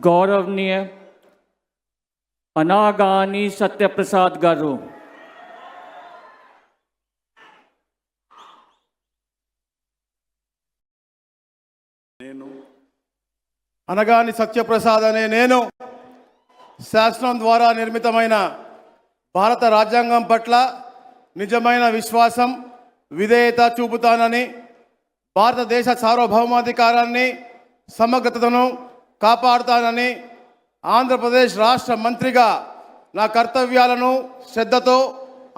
గౌరవనీయ అనాగాని సత్యప్రసాద్ గారు. అనగాని సత్యప్రసాద్ అనే నేను శాసనం ద్వారా నిర్మితమైన భారత రాజ్యాంగం పట్ల నిజమైన విశ్వాసం, విధేయత చూపుతానని, భారతదేశ సార్వభౌమాధికారాన్ని, సమగ్రతను కాపాడుతానని, ఆంధ్రప్రదేశ్ రాష్ట్ర మంత్రిగా నా కర్తవ్యాలను శ్రద్ధతో,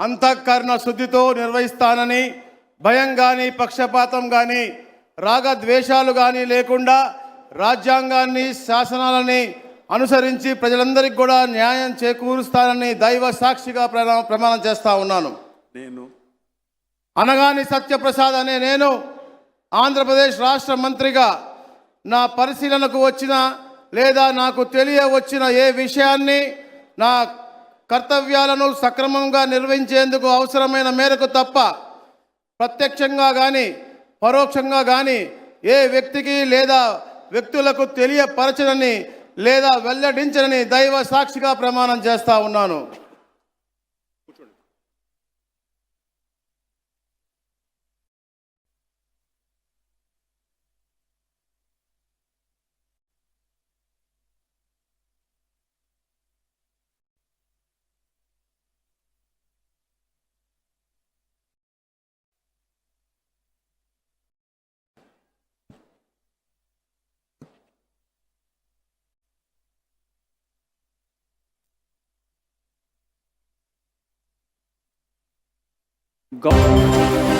అంతఃకరణ శుద్ధితో నిర్వహిస్తానని, భయం కానీ, పక్షపాతం కానీ, రాగద్వేషాలు కానీ లేకుండా రాజ్యాంగాన్ని, శాసనాలని అనుసరించి ప్రజలందరికీ కూడా న్యాయం చేకూరుస్తానని దైవ సాక్షిగా ప్రమాణం చేస్తా ఉన్నాను. నేను అనగాని సత్యప్రసాద్ అనే నేను ఆంధ్రప్రదేశ్ రాష్ట్ర మంత్రిగా నా పరిశీలనకు వచ్చిన లేదా నాకు తెలియవచ్చిన ఏ విషయాన్ని నా కర్తవ్యాలను సక్రమంగా నిర్వహించేందుకు అవసరమైన మేరకు తప్ప ప్రత్యక్షంగా కానీ పరోక్షంగా కానీ ఏ వ్యక్తికి లేదా వ్యక్తులకు తెలియపరచనని లేదా వెల్లడించనని దైవ సాక్షిగా ప్రమాణం చేస్తా ఉన్నాను. గౌరవ